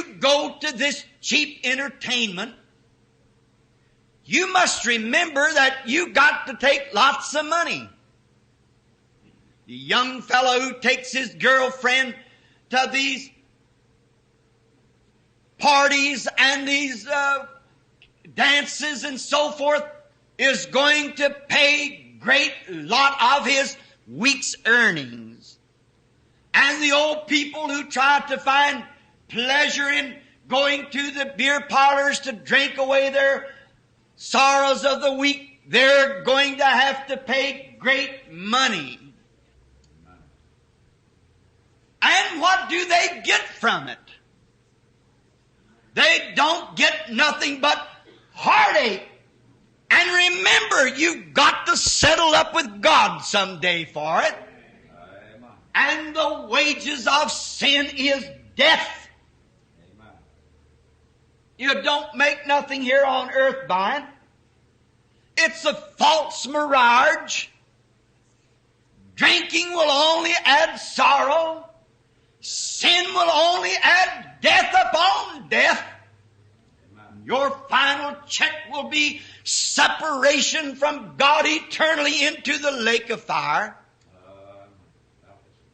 you go to this cheap entertainment, you must remember that you got to take lots of money. The young fellow who takes his girlfriend to these parties and these dances and so forth is going to pay great lot of his week's earnings. And the old people who try to find pleasure in going to the beer parlors to drink away their sorrows of the week, they're going to have to pay great money. And what do they get from it? They don't get nothing but heartache. And remember, you've got to settle up with God someday for it. And the wages of sin is death. You don't make nothing here on earth by it. It's a false mirage. Drinking will only add sorrow. Sin will only add death upon death. Your final check will be separation from God eternally into the lake of fire.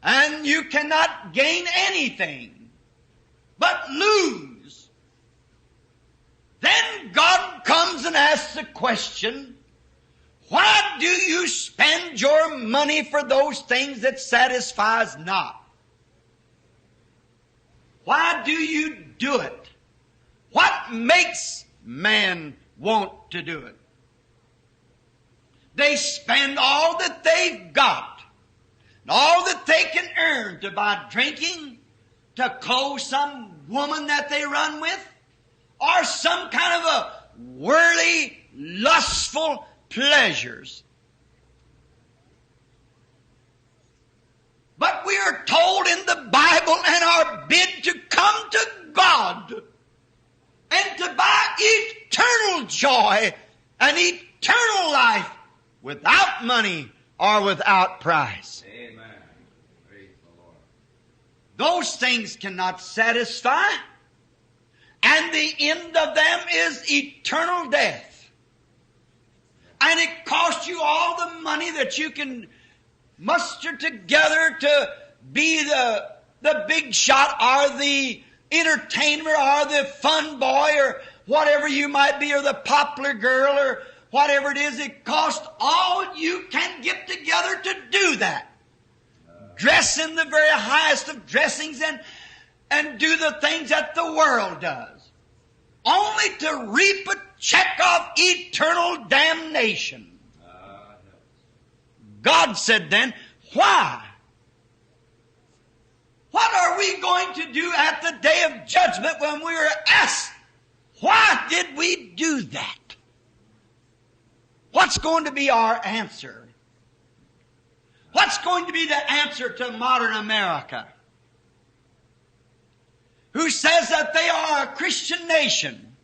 And you cannot gain anything but lose. Then God comes and asks the question, why do you spend your money for those things that satisfies not? Why do you do it? What makes man want to do it? They spend all that they've got, all that they can earn to buy drinking, to clothe some woman that they run with, or some kind of a worldly, lustful pleasures. But we are told in the Bible and are bid to come to God and to buy eternal joy and eternal life without money or without price. Amen. Praise the Lord. Those things cannot satisfy, and the end of them is eternal death. And it costs you all the money that you can muster together to be the big shot or the entertainer or the fun boy or whatever you might be, or the popular girl or whatever it is. It costs all you can get together to do that. Dress in the very highest of dressings and do the things that the world does, only to reap a check of eternal damnation. God said then, why? What are we going to do at the day of judgment when we are asked, why did we do that? What's going to be our answer? What's going to be the answer to modern America, who says that they are a Christian nation,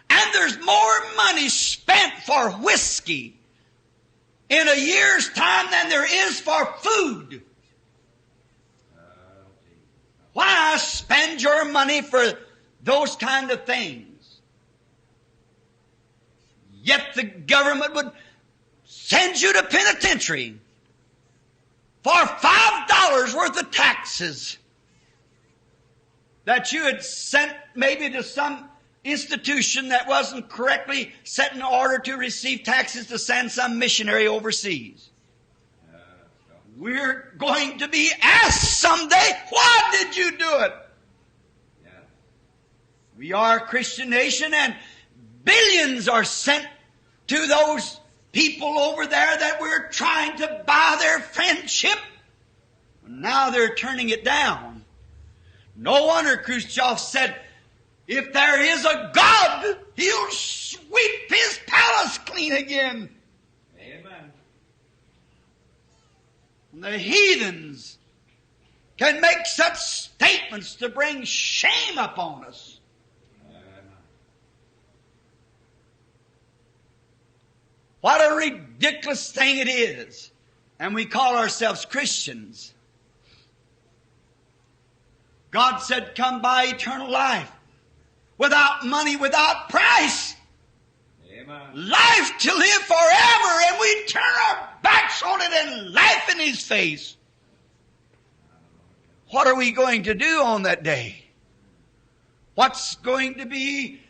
and there's more money spent for whiskey in a year's time than there is for food? Why spend your money for those kind of things? Yet the government would send you to penitentiary for $5 worth of taxes that you had sent maybe to some institution that wasn't correctly set in order to receive taxes to send some missionary overseas. We're going to be asked someday, why did you do it? We are a Christian nation, and billions are sent to those people over there that we're trying to buy their friendship. Now they're turning it down. No wonder Khrushchev said, if there is a God, He'll sweep His palace clean again. Amen. The heathens can make such statements to bring shame upon us. Amen. What a ridiculous thing it is. And we call ourselves Christians. God said, come buy eternal life. Without money, without price. Amen. Life to live forever, and we turn our backs on it and laugh in His face. What are we going to do on that day? What's going to be